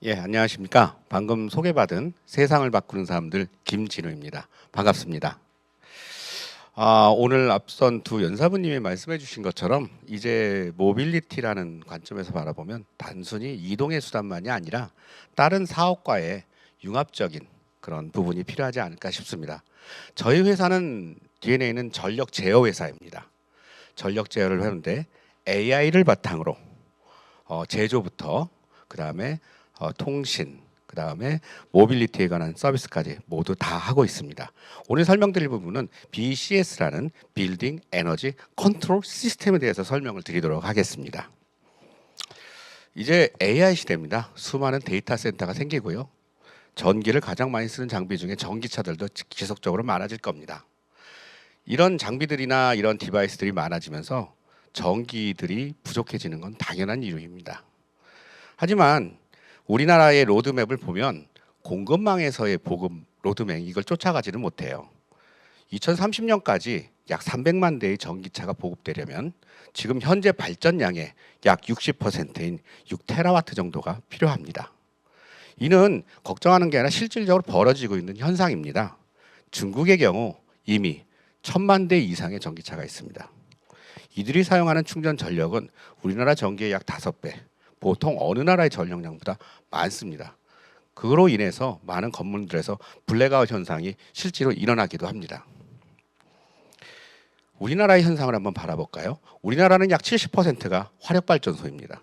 예, 안녕하십니까. 방금 소개받은 세상을 바꾸는 사람들 김진우입니다. 반갑습니다. 오늘 앞선 두 연사부님이 말씀해 주신 것처럼 이제 모빌리티라는 관점에서 바라보면 단순히 이동의 수단만이 아니라 다른 사업과의 융합적인 그런 부분이 필요하지 않을까 싶습니다. 저희 회사는 DNA는 전력 제어 회사입니다. 전력 제어를 하는데 AI를 바탕으로 제조부터 그다음에 통신, 그다음에 모빌리티에 관한 서비스까지 모두 다 하고 있습니다. 오늘 설명드릴 부분은 BCS라는 빌딩 에너지 컨트롤 시스템에 대해서 설명을 드리도록 하겠습니다. 이제 AI 시대입니다. 수많은 데이터 센터가 생기고요. 전기를 가장 많이 쓰는 장비 중에 전기차들도 지속적으로 많아질 겁니다. 이런 장비들이나 이런 디바이스들이 많아지면서 전기들이 부족해지는 건 당연한 이유입니다. 하지만 우리나라의 로드맵을 보면 공급망에서의 보급 로드맵 이걸 쫓아가지는 못해요. 2030년까지 약 300만 대의 전기차가 보급되려면 지금 현재 발전량의 약 60%인 6테라와트 정도가 필요합니다. 이는 걱정하는 게 아니라 실질적으로 벌어지고 있는 현상입니다. 중국의 경우 이미 1000만 대 이상의 전기차가 있습니다. 이들이 사용하는 충전 전력은 우리나라 전기의 약 5배, 보통 어느 나라의 전력량보다 많습니다. 그로 인해서 많은 건물들에서 블랙아웃 현상이 실제로 일어나기도 합니다. 우리나라의 현상을 한번 바라볼까요? 우리나라는 약 70%가 화력발전소입니다.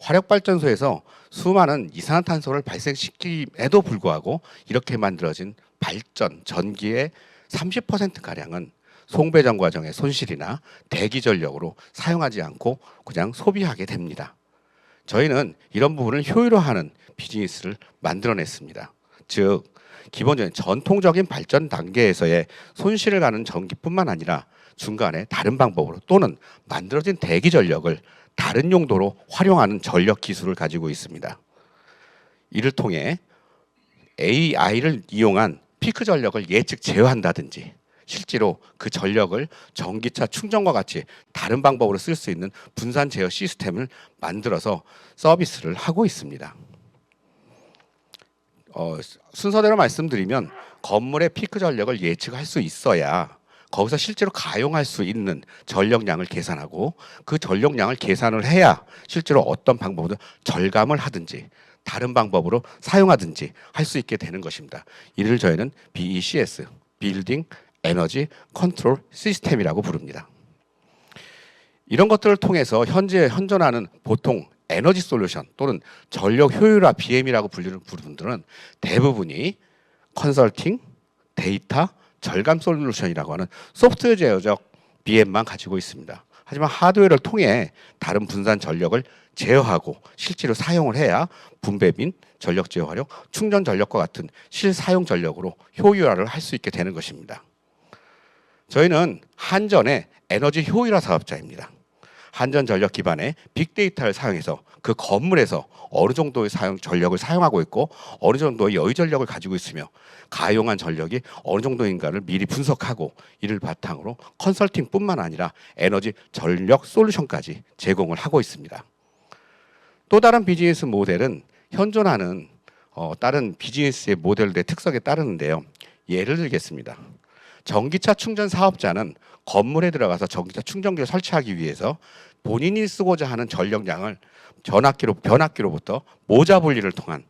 화력발전소에서 수많은 이산화탄소를 발생시킴에도 불구하고 이렇게 만들어진 발전, 전기의 30%가량은 송배전 과정의 손실이나 대기 전력으로 사용하지 않고 그냥 소비하게 됩니다. 저희는 이런 부분을 효율화하는 비즈니스를 만들어냈습니다. 즉 기본적인 전통적인 발전 단계에서의 손실을 가는 전기뿐만 아니라 중간에 다른 방법으로 또는 만들어진 대기 전력을 다른 용도로 활용하는 전력 기술을 가지고 있습니다. 이를 통해 AI를 이용한 피크 전력을 예측 제어한다든지 실제로 그 전력을 전기차 충전과 같이 다른 방법으로 쓸 수 있는 분산 제어 시스템을 만들어서 서비스를 하고 있습니다. 순서대로 말씀드리면 건물의 피크 전력을 예측할 수 있어야 거기서 실제로 가용할 수 있는 전력량을 계산하고 그 전력량을 계산을 해야 실제로 어떤 방법으로 절감을 하든지 다른 방법으로 사용하든지 할 수 있게 되는 것입니다. 이를 저희는 BECS, 빌딩 에너지 컨트롤 시스템이라고 부릅니다. 이런 것들을 통해서 현재 현존하는 보통 에너지 솔루션 또는 전력 효율화 BM이라고 불리는 부분들은 대부분이 컨설팅, 데이터, 절감 솔루션이라고 하는 소프트웨어 제어적 BM만 가지고 있습니다. 하지만 하드웨어를 통해 다른 분산 전력을 제어하고 실제로 사용을 해야 분배빈, 전력 제어 활용, 충전 전력과 같은 실사용 전력으로 효율화를 할 수 있게 되는 것입니다. 저희는 한전의 에너지 효율화 사업자입니다. 한전 전력 기반의 빅데이터를 사용해서 그 건물에서 어느 정도의 전력을 사용하고 있고 어느 정도의 여유 전력을 가지고 있으며 가용한 전력이 어느 정도인가를 미리 분석하고 이를 바탕으로 컨설팅뿐만 아니라 에너지 전력 솔루션까지 제공을 하고 있습니다. 또 다른 비즈니스 모델은 현존하는 다른 비즈니스의 모델의 특성에 따르는데요. 예를 들겠습니다. 전기차 충전 사업자는 건물에 들어가서 전기차 충전기를 설치하기 위해서 본인이 쓰고자 하는 전력량을 변압기로부터 모자 분리를 통한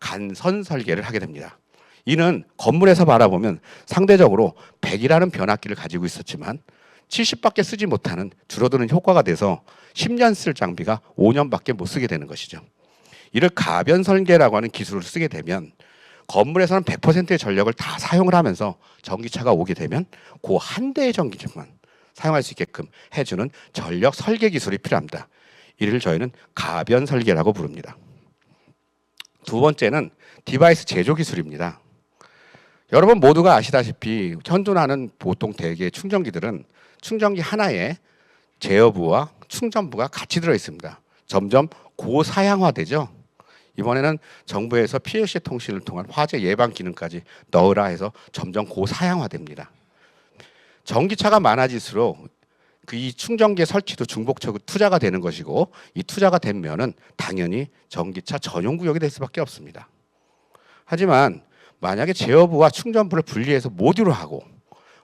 간선 설계를 하게 됩니다. 이는 건물에서 바라보면 상대적으로 100이라는 변압기를 가지고 있었지만 70밖에 쓰지 못하는 줄어드는 효과가 돼서 10년 쓸 장비가 5년밖에 못 쓰게 되는 것이죠. 이를 가변 설계라고 하는 기술을 쓰게 되면 건물에서는 100%의 전력을 다 사용을 하면서 전기차가 오게 되면 그 한 대의 전기차만 사용할 수 있게끔 해주는 전력 설계 기술이 필요합니다. 이를 저희는 가변 설계라고 부릅니다. 두 번째는 디바이스 제조 기술입니다. 여러분 모두가 아시다시피 현존하는 보통 대개의 충전기들은 충전기 하나에 제어부와 충전부가 같이 들어 있습니다. 점점 고사양화되죠. 이번에는 정부에서 PLC 통신을 통한 화재 예방 기능까지 넣으라 해서 점점 고사양화됩니다. 전기차가 많아질수록 이 충전기의 설치도 중복적으로 투자가 되는 것이고, 이 투자가 되면은 당연히 전기차 전용 구역이 될 수밖에 없습니다. 하지만 만약에 제어부와 충전부를 분리해서 모듈을 하고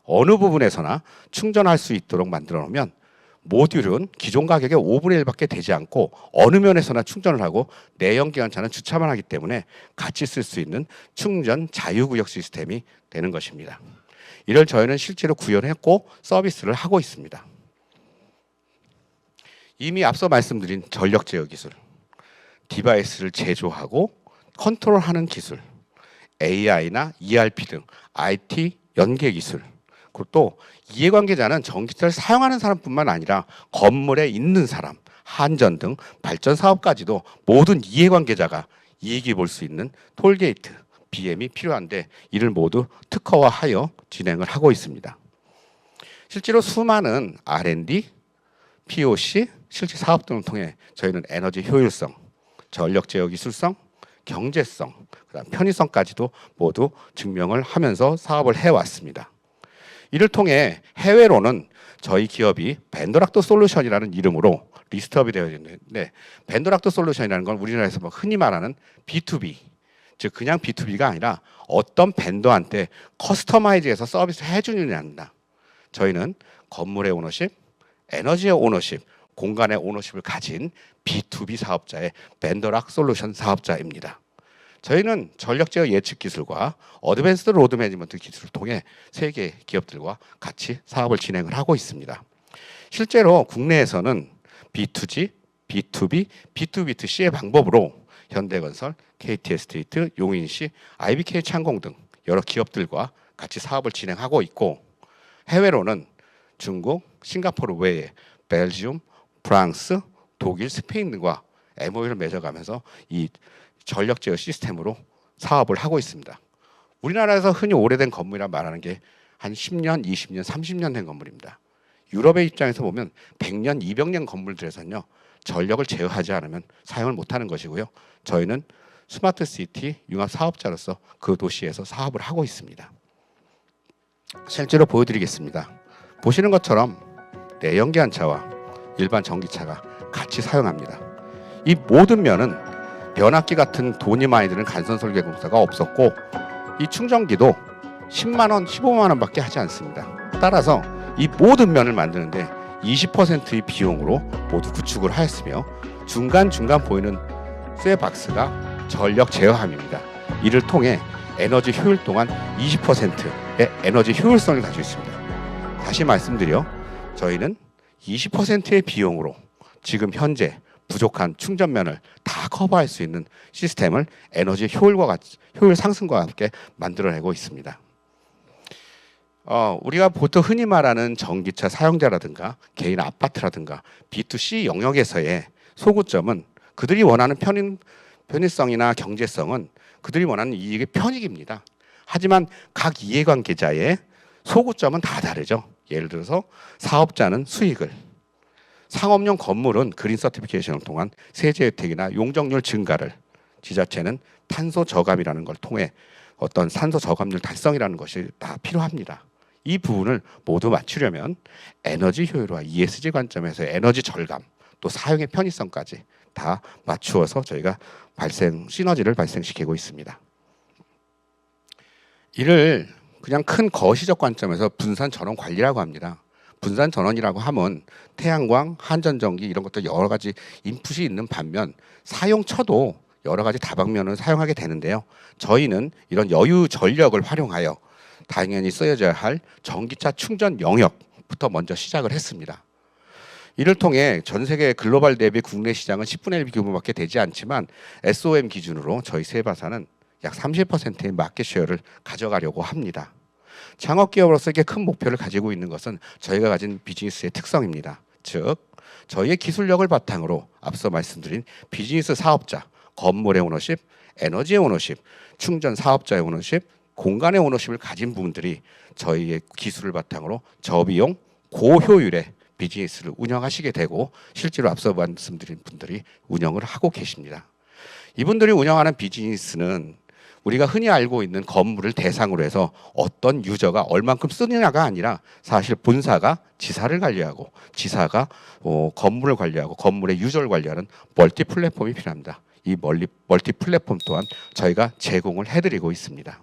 어느 부분에서나 충전할 수 있도록 만들어 놓으면 모듈은 기존 가격의 5분의 1밖에 되지 않고 어느 면에서나 충전을 하고 내연기관차는 주차만 하기 때문에 같이 쓸 수 있는 충전 자유구역 시스템이 되는 것입니다. 이를 저희는 실제로 구현했고 서비스를 하고 있습니다. 이미 앞서 말씀드린 전력 제어 기술, 디바이스를 제조하고 컨트롤하는 기술, AI나 ERP 등 IT 연계 기술, 그리고 또 이해관계자는 전기차를 사용하는 사람뿐만 아니라 건물에 있는 사람, 한전 등 발전 사업까지도 모든 이해관계자가 이익이 볼 수 있는 톨게이트, BM이 필요한데 이를 모두 특허화하여 진행을 하고 있습니다. 실제로 수많은 R&D, POC, 실제 사업 등을 통해 저희는 에너지 효율성, 전력 제어 기술성, 경제성, 그다음 편의성까지도 모두 증명을 하면서 사업을 해왔습니다. 이를 통해 해외로는 저희 기업이 벤더락터 솔루션이라는 이름으로 리스트업이 되어 있는데, 벤더락터 솔루션이라는 건 우리나라에서 흔히 말하는 B2B, 즉 그냥 B2B가 아니라 어떤 벤더한테 커스터마이즈해서 서비스를 해주느냐입니다. 저희는 건물의 오너십, 에너지의 오너십, 공간의 오너십을 가진 B2B 사업자의 벤더락 솔루션 사업자입니다. 저희는 전력 제어 예측 기술과 어드밴스드 로드 매니지먼트 기술을 통해 세계 기업들과 같이 사업을 진행을 하고 있습니다. 실제로 국내에서는 B2G, B2B, B2B2C의 방법으로 현대건설, KT에스테이트, 용인시, IBK창공 등 여러 기업들과 같이 사업을 진행하고 있고, 해외로는 중국, 싱가포르 외에 벨지움, 프랑스, 독일, 스페인 등과 MOU를 맺어가면서 이 전력 제어 시스템으로 사업을 하고 있습니다. 우리나라에서 흔히 오래된 건물이라 말하는 게 한 10년, 20년, 30년 된 건물입니다. 유럽의 입장에서 보면 100년, 200년 건물들에서는요, 전력을 제어하지 않으면 사용을 못하는 것이고요. 저희는 스마트 시티 융합 사업자로서 그 도시에서 사업을 하고 있습니다. 실제로 보여드리겠습니다. 보시는 것처럼 내연기관차와 일반 전기차가 같이 사용합니다. 이 모든 면은 변압기 같은 돈이 많이 드는 간선 설계 공사가 없었고, 이 충전기도 10만 원, 15만 원밖에 하지 않습니다. 따라서 이 모든 면을 만드는데 20%의 비용으로 모두 구축을 하였으며, 중간중간 보이는 쇠박스가 전력 제어함입니다. 이를 통해 에너지 효율 동안 20%의 에너지 효율성을 가지고 있습니다. 다시 말씀드려, 저희는 20%의 비용으로 지금 현재 부족한 충전면을 다 커버할 수 있는 시스템을 에너지 효율 상승과 함께 만들어내고 있습니다. 우리가 보통 흔히 말하는 전기차 사용자라든가 개인 아파트라든가 B2C 영역에서의 소구점은 그들이 원하는 편의성이나 경제성은 그들이 원하는 이익의 편익입니다. 하지만 각 이해관계자의 소구점은 다 다르죠. 예를 들어서 사업자는 수익을, 상업용 건물은 그린 서티피케이션을 통한 세제 혜택이나 용적률 증가를, 지자체는 탄소 저감이라는 걸 통해 어떤 탄소 저감률 달성이라는 것이 다 필요합니다. 이 부분을 모두 맞추려면 에너지 효율화 ESG 관점에서 에너지 절감, 또 사용의 편의성까지 다 맞추어서 저희가 시너지를 발생시키고 있습니다. 이를 그냥 큰 거시적 관점에서 분산 전원 관리라고 합니다. 분산 전원이라고 하면 태양광, 한전전기 이런 것들 여러 가지 인풋이 있는 반면 사용처도 여러 가지 다방면을 사용하게 되는데요. 저희는 이런 여유 전력을 활용하여 당연히 쓰여져야 할 전기차 충전 영역부터 먼저 시작을 했습니다. 이를 통해 전 세계 글로벌 대비 국내 시장은 10분의 1 규모밖에 되지 않지만 SOM 기준으로 저희 세바사는 약 30%의 마켓 쉐어를 가져가려고 합니다. 창업기업으로서 이렇게 큰 목표를 가지고 있는 것은 저희가 가진 비즈니스의 특성입니다. 즉, 저희의 기술력을 바탕으로 앞서 말씀드린 비즈니스 사업자, 건물의 오너십, 에너지의 오너십, 충전 사업자의 오너십, 공간의 오너십을 가진 분들이 저희의 기술을 바탕으로 저비용, 고효율의 비즈니스를 운영하시게 되고, 실제로 앞서 말씀드린 분들이 운영을 하고 계십니다. 이분들이 운영하는 비즈니스는 우리가 흔히 알고 있는 건물을 대상으로 해서 어떤 유저가 얼만큼 쓰느냐가 아니라 사실 본사가 지사를 관리하고 지사가 건물을 관리하고 건물의 유저를 관리하는 멀티 플랫폼이 필요합니다. 이 멀티 플랫폼 또한 저희가 제공을 해드리고 있습니다.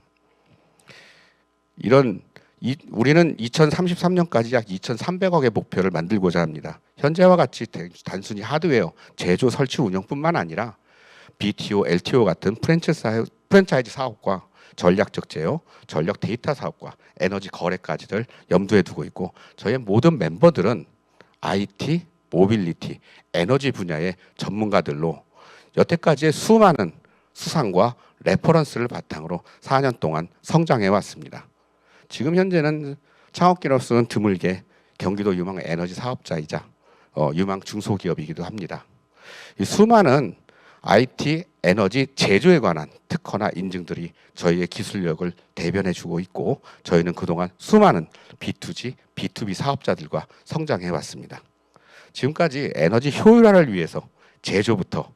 우리는 2033년까지 약 2,300억의 목표를 만들고자 합니다. 현재와 같이 단순히 하드웨어 제조 설치 운영뿐만 아니라 BTO, LTO 같은 프랜차이즈 사업과 전략적 제어, 전력 데이터 사업과 에너지 거래까지를 염두에 두고 있고 저희의 모든 멤버들은 IT, 모빌리티, 에너지 분야의 전문가들로 여태까지의 수많은 수상과 레퍼런스를 바탕으로 4년 동안 성장해 왔습니다. 지금 현재는 창업기업으로서는 드물게 경기도 유망 에너지 사업자이자 유망 중소기업이기도 합니다. 이 수많은 IT, 에너지 제조에 관한 특허나 인증들이 저희의 기술력을 대변해주고 있고 저희는 그동안 수많은 B2G, B2B 사업자들과 성장해 왔습니다. 지금까지 에너지 효율화를 위해서 제조부터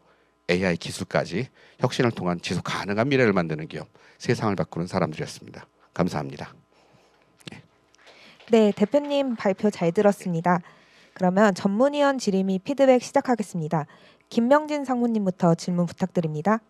AI 기술까지 혁신을 통한 지속 가능한 미래를 만드는 기업, 세상을 바꾸는 사람들이었습니다. 감사합니다. 네, 대표님 발표 잘 들었습니다. 그러면 전문위원 질의및 피드백 시작하겠습니다. 김명진 상무님부터 질문 부탁드립니다.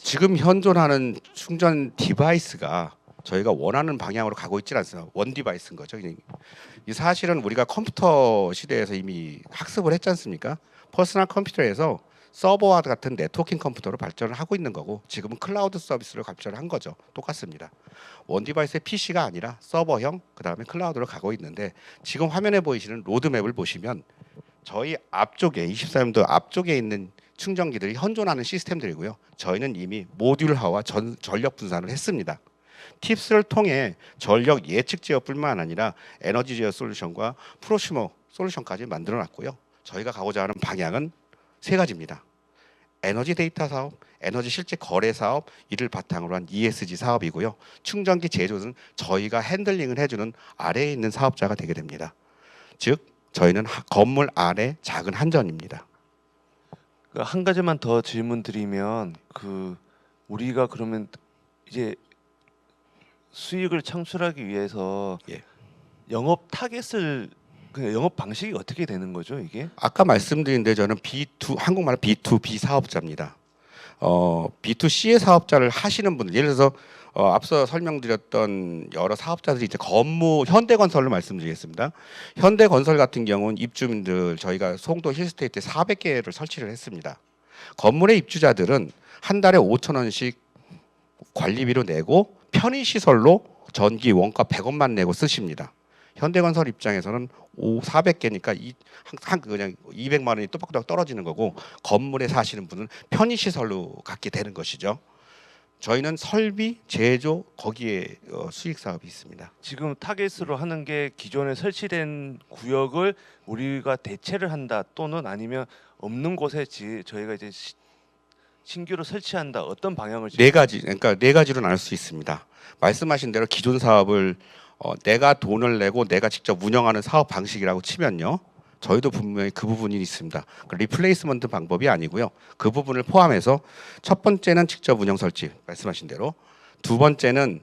지금 현존하는 충전 디바이스가 저희가 원하는 방향으로 가고 있지 않습니다. 원 디바이스인 거죠. 이 사실은 우리가 컴퓨터 시대에서 이미 학습을 했지 않습니까? 퍼스널 컴퓨터에서 서버와 같은 네트워킹 컴퓨터로 발전을 하고 있는 거고 지금은 클라우드 서비스로 발전을 한 거죠. 똑같습니다. 원 디바이스의 PC가 아니라 서버형 그다음에 클라우드로 가고 있는데 지금 화면에 보이시는 로드맵을 보시면 저희 앞쪽에 24년도 앞쪽에 있는 충전기들이 현존하는 시스템들이고요. 저희는 이미 모듈화와 전력 분산을 했습니다. 팁스를 통해 전력 예측 제어뿐만 아니라 에너지 제어 솔루션과 프로슈머 솔루션까지 만들어 놨고요. 저희가 가고자 하는 방향은 세 가지입니다. 에너지 데이터 사업, 에너지 실제 거래 사업, 이를 바탕으로 한 ESG 사업이고요. 충전기 제조는 저희가 핸들링을 해주는 아래에 있는 사업자가 되게 됩니다. 즉 저희는 건물 안에 작은 한전입니다. 한 가지만 더 질문드리면 우리가 그러면 이제 수익을 창출하기 위해서 영업 타겟을 영업 방식이 어떻게 되는 거죠, 이게? 아까 말씀드린 데 저는 한국말 B2B 사업자입니다. B2C의 사업자를 하시는 분들, 예를 들어서 앞서 설명드렸던 여러 사업자들이 이제 현대건설로 말씀드리겠습니다. 현대건설 같은 경우는 입주민들 저희가 송도 힐스테이트에 400개를 설치를 했습니다. 건물의 입주자들은 한 달에 5,000원씩 관리비로 내고 편의시설로 전기 원가 100원만 내고 쓰십니다. 현대건설 입장에서는 400개니까 그냥 200만 원이 또박또박 떨어지는 거고 건물에 사시는 분은 편의시설로 갖게 되는 것이죠. 저희는 설비, 제조 거기에 수익 사업이 있습니다. 지금 타겟으로 하는 게 기존에 설치된 구역을 우리가 대체를 한다 또는 아니면 없는 곳에 저희가 이제 신규로 설치한다 어떤 방향을 네 가지로 나눌 수 있습니다. 말씀하신 대로 기존 사업을 내가 돈을 내고 내가 직접 운영하는 사업 방식이라고 치면요. 저희도 분명히 그 부분이 있습니다. 리플레이스먼트 방법이 아니고요. 그 부분을 포함해서 첫 번째는 직접 운영 설치 말씀하신 대로 두 번째는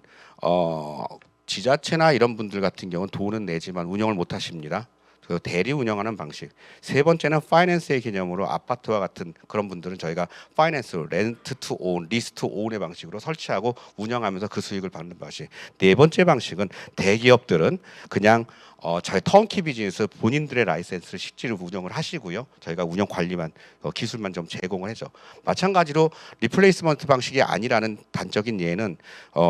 지자체나 이런 분들 같은 경우는 돈은 내지만 운영을 못 하십니다. 그 대리 운영하는 방식. 세 번째는 파이낸스의 개념으로 아파트와 같은 그런 분들은 저희가 파이낸스, 렌트 투 온, 리스 투 온의 방식으로 설치하고 운영하면서 그 수익을 받는 방식. 네 번째 방식은 대기업들은 그냥 저희 턴키 비즈니스 본인들의 라이센스를 실제로 운영을 하시고요. 저희가 운영 관리만 기술만 좀 제공을 해줘. 마찬가지로 리플레이스먼트 방식이 아니라는 단적인 예는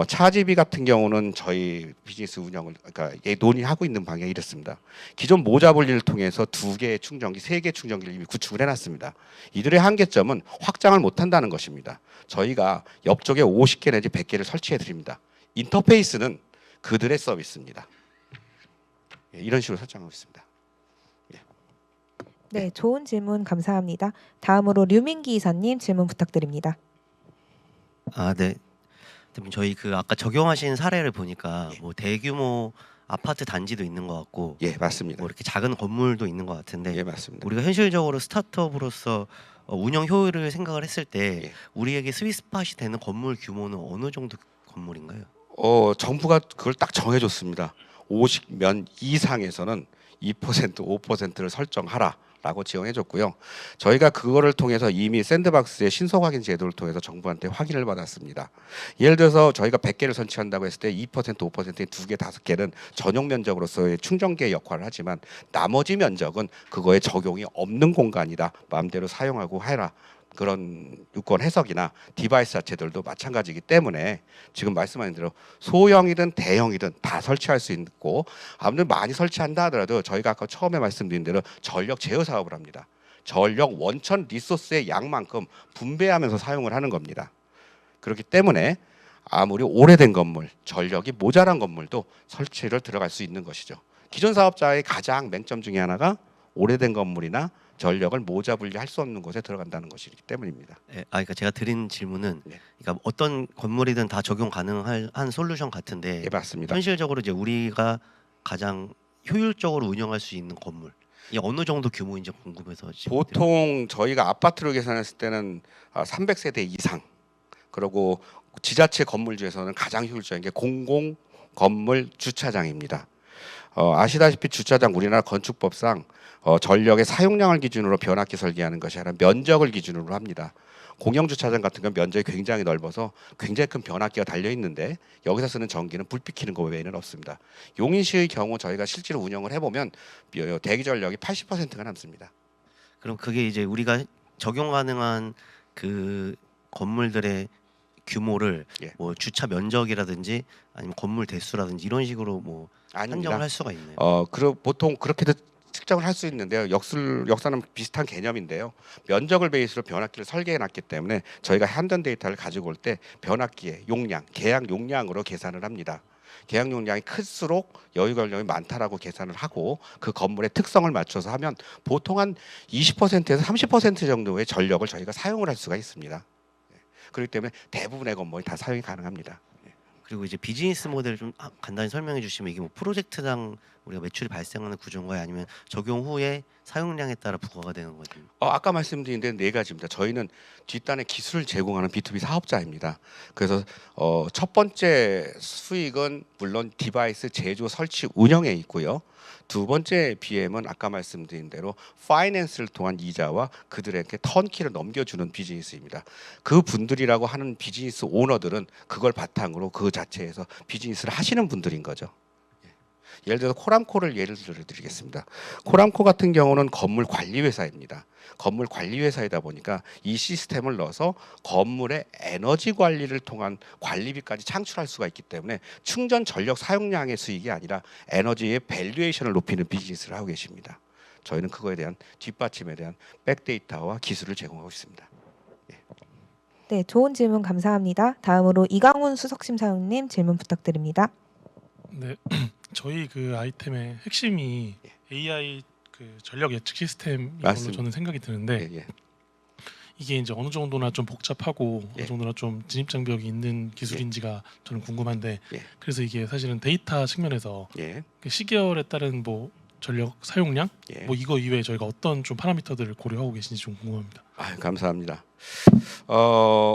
차지비 같은 경우는 저희 비즈니스 운영을 그러니까 논의하고 있는 방향이 이렇습니다. 기존 모자 분리를 통해서 2개의 충전기, 3개의 충전기를 이미 구축을 해놨습니다. 이들의 한계점은 확장을 못한다는 것입니다. 저희가 옆쪽에 50개 내지 100개를 설치해 드립니다. 인터페이스는 그들의 서비스입니다. 이런 식으로 설정하고 있습니다. 네, 좋은 질문 감사합니다. 다음으로 류민기 이사님 질문 부탁드립니다. 네. 대표님, 저희 그 아까 적용하신 사례를 보니까 뭐 대규모 아파트 단지도 있는 것 같고, 예, 맞습니다. 뭐 이렇게 작은 건물도 있는 것 같은데, 예, 맞습니다. 우리가 현실적으로 스타트업으로서 운영 효율을 생각을 했을 때 예. 우리에게 스윗스팟이 되는 건물 규모는 어느 정도 건물인가요? 정부가 그걸 딱 정해줬습니다. 50면 이상에서는 2%, 5%를 설정하라라고 지원해줬고요. 저희가 그거를 통해서 이미 샌드박스의 신속 확인 제도를 통해서 정부한테 확인을 받았습니다. 예를 들어서 저희가 100개를 설치한다고 했을 때 2%, 5%의 2개, 5개는 전용 면적으로서의 충전기의 역할을 하지만 나머지 면적은 그거에 적용이 없는 공간이다. 마음대로 사용하고 해라. 그런 유권 해석이나 디바이스 자체들도 마찬가지이기 때문에 지금 말씀하신 대로 소형이든 대형이든 다 설치할 수 있고 아무튼 많이 설치한다 하더라도 저희가 아까 처음에 말씀드린 대로 전력 제어 사업을 합니다. 전력 원천 리소스의 양만큼 분배하면서 사용을 하는 겁니다. 그렇기 때문에 아무리 오래된 건물, 전력이 모자란 건물도 설치를 들어갈 수 있는 것이죠. 기존 사업자의 가장 맹점 중에 하나가 오래된 건물이나 전력을 모자 분리할 수 없는 곳에 들어간다는 것이기 때문입니다. 그러니까 제가 드린 질문은, 네. 그러니까 어떤 건물이든 다 적용 가능한 한 솔루션 같은데, 예, 맞습니다. 현실적으로 이제 우리가 가장 효율적으로 운영할 수 있는 건물, 이 어느 정도 규모인지 궁금해서 지금 보통 저희가 아파트로 계산했을 때는 300세대 이상, 그리고 지자체 건물 중에서는 가장 효율적인 게 공공 건물 주차장입니다. 아시다시피 주차장 우리나라 건축법상 전력의 사용량을 기준으로 변압기 설계하는 것이 아니라 면적을 기준으로 합니다. 공영 주차장 같은 건 면적이 굉장히 넓어서 굉장히 큰 변압기가 달려 있는데 여기서 쓰는 전기는 불빛 켜는 거 외에는 없습니다. 용인시의 경우 저희가 실제로 운영을 해보면 대기 전력이 80%가 남습니다. 그럼 그게 이제 우리가 적용 가능한 그 건물들의 규모를 예. 뭐 주차 면적이라든지 아니면 건물 대수라든지 이런 식으로 뭐 아닙니다. 한정을 할 수가 있나요? 보통 그렇게도 측정을 할 수 있는데요. 역사는 비슷한 개념인데요. 면적을 베이스로 변압기를 설계해 놨기 때문에 저희가 한전 데이터를 가지고 올 때 변압기의 용량, 계약 용량으로 계산을 합니다. 계약 용량이 클수록 여유 권력이 많다라고 계산을 하고 그 건물의 특성을 맞춰서 하면 보통 한 20%에서 30% 정도의 전력을 저희가 사용을 할 수가 있습니다. 그렇기 때문에 대부분의 건물이 다 사용이 가능합니다. 그리고 이제 비즈니스 모델을 좀 간단히 설명해 주시면, 이게 뭐 프로젝트당 우리가 매출이 발생하는 구조인가요? 아니면 적용 후에 사용량에 따라 부과가 되는 거죠? 아까 말씀드린 데는 4가지입니다. 저희는 뒷단에 기술을 제공하는 B2B 사업자입니다. 그래서 첫 번째 수익은 물론 디바이스 제조, 설치, 운영에 있고요. 두 번째 BM은 아까 말씀드린 대로 파이낸스를 통한 이자와 그들에게 턴키를 넘겨주는 비즈니스입니다. 그 분들이라고 하는 비즈니스 오너들은 그걸 바탕으로 그 자체에서 비즈니스를 하시는 분들인 거죠. 예를 들어서 코람코를 예를 들어드리겠습니다. 코람코 같은 경우는 건물 관리 회사입니다. 건물 관리 회사이다 보니까 이 시스템을 넣어서 건물의 에너지 관리를 통한 관리비까지 창출할 수가 있기 때문에 충전 전력 사용량의 수익이 아니라 에너지의 밸류에이션을 높이는 비즈니스를 하고 계십니다. 저희는 그거에 대한 뒷받침에 대한 백데이터와 기술을 제공하고 있습니다. 네, 좋은 질문 감사합니다. 다음으로 이강훈 수석심사위원님 질문 부탁드립니다. 네, 저희 그 아이템의 핵심이 AI 그 전력 예측 시스템인 걸로 맞습니다. 저는 생각이 드는데, 예. 이게 이제 어느 정도나 좀 복잡하고 예. 어느 정도나 좀 진입장벽이 있는 기술인지가 저는 궁금한데, 예. 그래서 이게 사실은 데이터 측면에서 예. 그 시계열에 따른 뭐 전력 사용량, 예. 뭐 이거 이외에 저희가 어떤 좀 파라미터들을 고려하고 계신지 좀 궁금합니다. 감사합니다.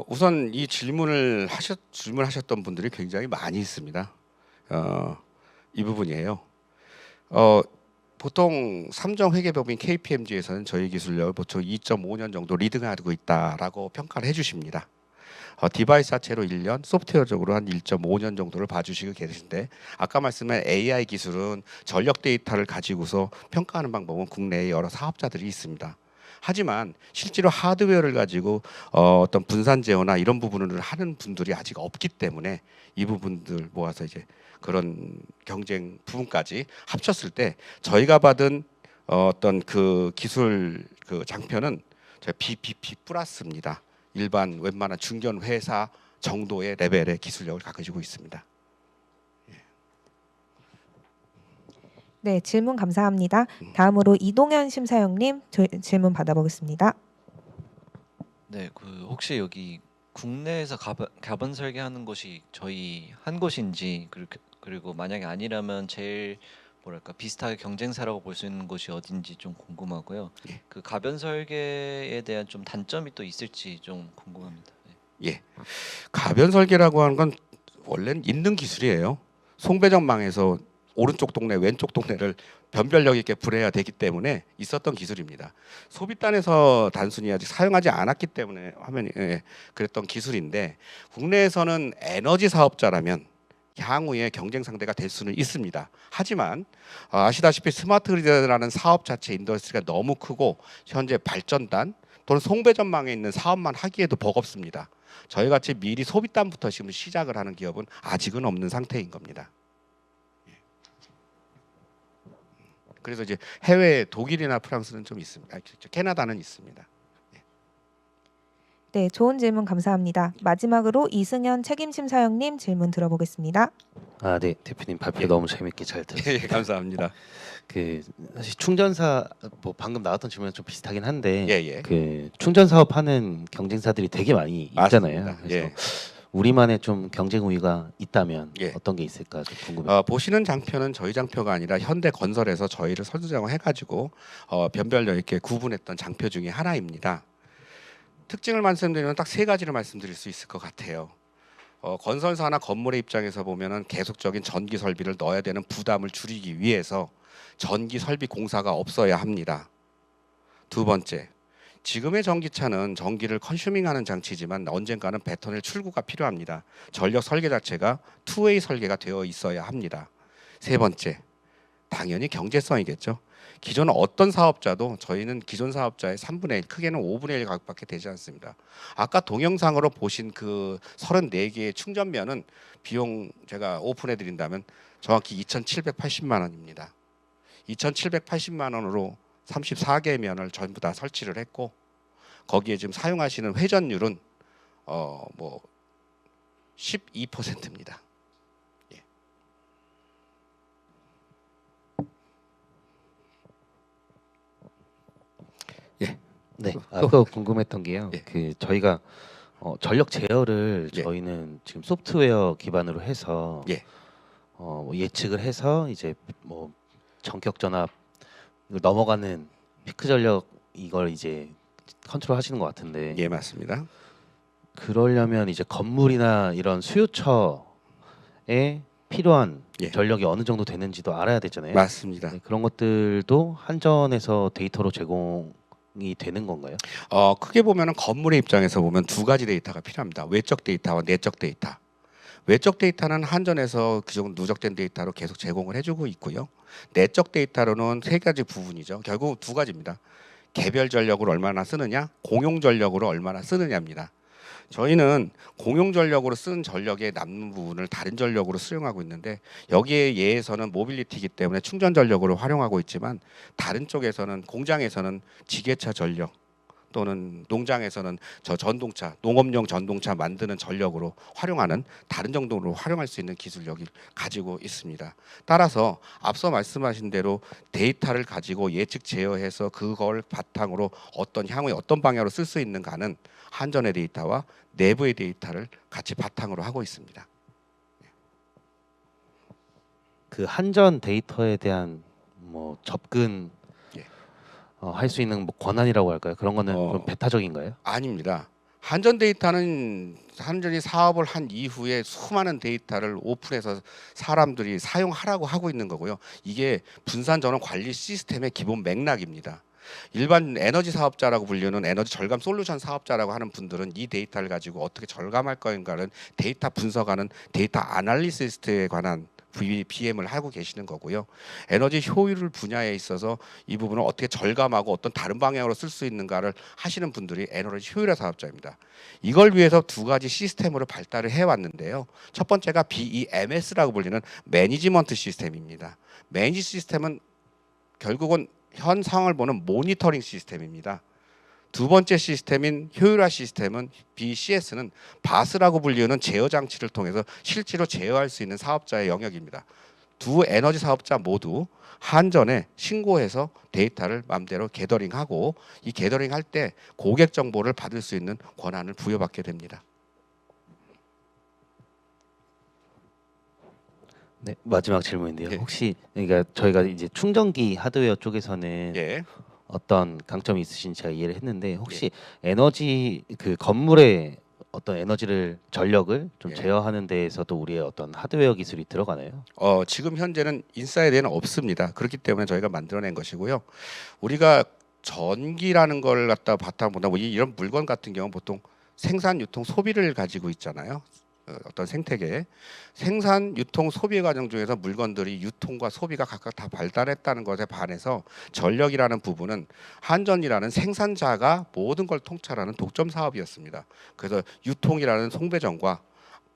우선 이 질문하셨던 분들이 굉장히 많이 있습니다. 이 부분이에요. 보통 삼정 회계법인 KPMG에서는 저희 기술력을 보통 2.5년 정도 리딩하고 있다라고 평가를 해주십니다. 디바이스 자체로 1년, 소프트웨어적으로 한 1.5년 정도를 봐주시고 계신데 아까 말씀한 AI 기술은 전력 데이터를 가지고서 평가하는 방법은 국내에 여러 사업자들이 있습니다. 하지만 실제로 하드웨어를 가지고 어떤 분산 제어나 이런 부분을 하는 분들이 아직 없기 때문에 이 부분들 모아서 이제 그런 경쟁 부분까지 합쳤을 때 저희가 받은 어떤 그 기술 그 장표는 BBB 플러스입니다. 일반 웬만한 중견 회사 정도의 레벨의 기술력을 가지고 있습니다. 네, 질문 감사합니다. 다음으로 이동현 심사위원님 질문 받아보겠습니다. 네, 그 혹시 여기 국내에서 가변 설계하는 곳이 저희 한 곳인지 그리고 만약에 아니라면 제일 뭐랄까 비슷하게 경쟁사라고 볼 수 있는 곳이 어딘지 좀 궁금하고요. 예. 그 가변 설계에 대한 좀 단점이 또 있을지 좀 궁금합니다. 네. 예, 가변 설계라고 하는 건 원래는 있는 기술이에요. 송배전망에서 오른쪽 동네, 왼쪽 동네를 변별력 있게 불해야 되기 때문에 있었던 기술입니다. 소비단에서 단순히 아직 사용하지 않았기 때문에 화면이 그랬던 기술인데 국내에서는 에너지 사업자라면 향후에 경쟁 상대가 될 수는 있습니다. 하지만 아시다시피 스마트 그리드라는 사업 자체 인더스트리가 너무 크고 현재 발전단 또는 송배전망에 있는 사업만 하기에도 버겁습니다. 저희 같이 미리 소비단부터 지금 시작을 하는 기업은 아직은 없는 상태인 겁니다. 그래서 이제 해외 독일이나 프랑스는 좀 있습니다. 캐나다는 있습니다. 네, 좋은 질문 감사합니다. 마지막으로 이승현 책임심사위원님 질문 들어보겠습니다. 아, 네, 대표님 발표 예. 너무 재밌게 잘 들었어요. 예, 감사합니다. 그 사실 충전사 뭐 방금 나왔던 질문이랑 좀 비슷하긴 한데 예, 예. 그 충전 사업하는 경쟁사들이 되게 많이 있잖아요. 맞습니다. 그래서 예. 우리만의 좀 경쟁 우위가 있다면 예. 어떤 게 있을까 좀 궁금해요. 보시는 장표는 저희 장표가 아니라 현대건설에서 저희를 선수장을 해가지고 변별력 있게 구분했던 장표 중에 하나입니다. 특징을 말씀드리면 딱 세 가지를 말씀드릴 수 있을 것 같아요. 건설사나 건물의 입장에서 보면은 계속적인 전기 설비를 넣어야 되는 부담을 줄이기 위해서 전기 설비 공사가 없어야 합니다. 두 번째, 지금의 전기차는 전기를 컨슈밍하는 장치지만 언젠가는 뱉어낼 출구가 필요합니다. 전력 설계 자체가 투웨이 설계가 되어 있어야 합니다. 세 번째, 당연히 경제성이겠죠. 기존 어떤 사업자도 저희는 기존 사업자의 3분의 1, 크게는 5분의 1 가격밖에 되지 않습니다. 아까 동영상으로 보신 그 34개의 충전면은 비용 제가 오픈해 드린다면 정확히 2,780만 원입니다. 2,780만 원으로 34개의 면을 전부 다 설치를 했고 거기에 지금 사용하시는 회전율은 뭐 12%입니다. 네, 또 궁금했던 게요. 예. 그 저희가 전력 제어를 예. 저희는 지금 소프트웨어 기반으로 해서 예. 뭐 예측을 해서 이제 뭐 전격 전압 넘어가는 피크 전력 이걸 이제 컨트롤 하시는 것 같은데 예, 맞습니다. 그러려면 이제 건물이나 이런 수요처에 필요한 예. 전력이 어느 정도 되는지도 알아야 되잖아요. 맞습니다. 네, 그런 것들도 한전에서 데이터로 제공이 되는 건가요? 크게 보면은 건물의 입장에서 보면 두 가지 데이터가 필요합니다. 외적 데이터와 내적 데이터. 외적 데이터는 한전에서 그 정도 누적된 데이터로 계속 제공을 해주고 있고요. 내적 데이터로는 세 가지 부분이죠. 결국 두 가지입니다. 개별 전력을 얼마나 쓰느냐, 공용 전력으로 얼마나 쓰느냐입니다. 저희는 공용 전력으로 쓴 전력의 남는 부분을 다른 전력으로 수용하고 있는데 여기에 예에서는 모빌리티이기 때문에 충전 전력으로 활용하고 있지만 다른 쪽에서는 공장에서는 지게차 전력 또는 농장에서는 저 전동차, 농업용 전동차 만드는 전력으로 활용하는 다른 정도로 활용할 수 있는 기술력을 가지고 있습니다. 따라서 앞서 말씀하신 대로 데이터를 가지고 예측 제어해서 그걸 바탕으로 어떤 향후에 어떤 방향으로 쓸 수 있는가는 한전의 데이터와 내부의 데이터를 같이 바탕으로 하고 있습니다. 그 한전 데이터에 대한 뭐 접근 예. 할 수 있는 뭐 권한이라고 할까요? 그런 거는 어. 좀 배타적인가요? 아닙니다. 한전 데이터는 한전이 사업을 한 이후에 수많은 데이터를 오픈해서 사람들이 사용하라고 하고 있는 거고요. 이게 분산 전원 관리 시스템의 기본 맥락입니다. 일반 에너지 사업자라고 불리는 에너지 절감 솔루션 사업자라고 하는 분들은 이 데이터를 가지고 어떻게 절감할 것인가를 데이터 분석하는 데이터 아날리시스트에 관한 BM을 하고 계시는 거고요. 에너지 효율 분야에 있어서 이 부분을 어떻게 절감하고 어떤 다른 방향으로 쓸 수 있는가를 하시는 분들이 에너지 효율화 사업자입니다. 이걸 위해서 두 가지 시스템으로 발달을 해왔는데요. 첫 번째가 BEMS라고 불리는 매니지먼트 시스템입니다. 매니지 시스템은 결국은 현 상황을 보는 모니터링 시스템입니다. 두 번째 시스템인 효율화 시스템은 BCS는 바스라고 불리는 제어 장치를 통해서 실제로 제어할 수 있는 사업자의 영역입니다. 두 에너지 사업자 모두 한전에 신고해서 데이터를 마음대로 게더링하고 이 게더링할 때 고객 정보를 받을 수 있는 권한을 부여받게 됩니다. 네, 마지막 질문인데요. 예. 혹시 그러니까 저희가 이제 충전기 하드웨어 쪽에서는 예. 어떤 강점이 있으신지 제가 이해를 했는데 혹시 에너지 그 건물의 어떤 에너지를 전력을 좀 예. 제어하는 데에서도 우리의 어떤 하드웨어 기술이 들어가나요? 지금 현재는 인사이드에는 없습니다. 그렇기 때문에 저희가 만들어낸 것이고요. 우리가 전기라는 걸 갖다 바탕보다 이런 물건 같은 경우 보통 생산, 유통, 소비를 가지고 있잖아요. 어떤 생태계 생산, 유통, 소비 과정 중에서 물건들이 유통과 소비가 각각 다 발달했다는 것에 반해서 전력이라는 부분은 한전이라는 생산자가 모든 걸 통찰하는 독점 사업이었습니다. 그래서 유통이라는 송배전과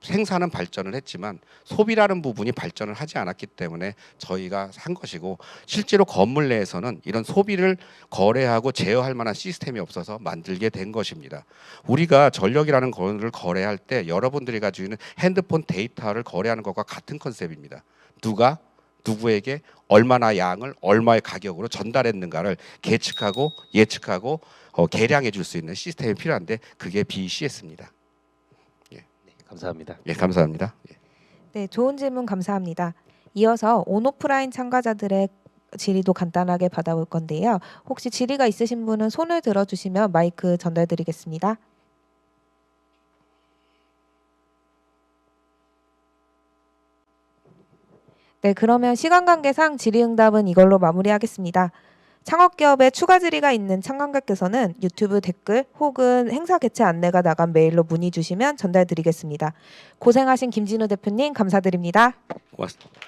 생산은 발전을 했지만 소비라는 부분이 발전을 하지 않았기 때문에 저희가 한 것이고 실제로 건물 내에서는 이런 소비를 거래하고 제어할 만한 시스템이 없어서 만들게 된 것입니다. 우리가 전력이라는 거를 거래할 때 여러분들이 가지고 있는 핸드폰 데이터를 거래하는 것과 같은 컨셉입니다. 누가 누구에게 얼마나 양을 얼마의 가격으로 전달했는가를 계측하고 예측하고 계량해 줄 수 있는 시스템이 필요한데 그게 BCS입니다. 감사합니다. 예, 감사합니다. 네, 좋은 질문 감사합니다. 이어서 온오프라인 참가자들의 질의도 간단하게 받아볼 건데요. 혹시 질의가 있으신 분은 손을 들어주시면 마이크 전달드리겠습니다. 네, 그러면 시간 관계상 질의응답은 이걸로 마무리하겠습니다. 창업기업에 추가 질의가 있는 참가자께서는 유튜브 댓글 혹은 행사 개최 안내가 나간 메일로 문의 주시면 전달드리겠습니다. 고생하신 김진우 대표님 감사드립니다. 고맙습니다.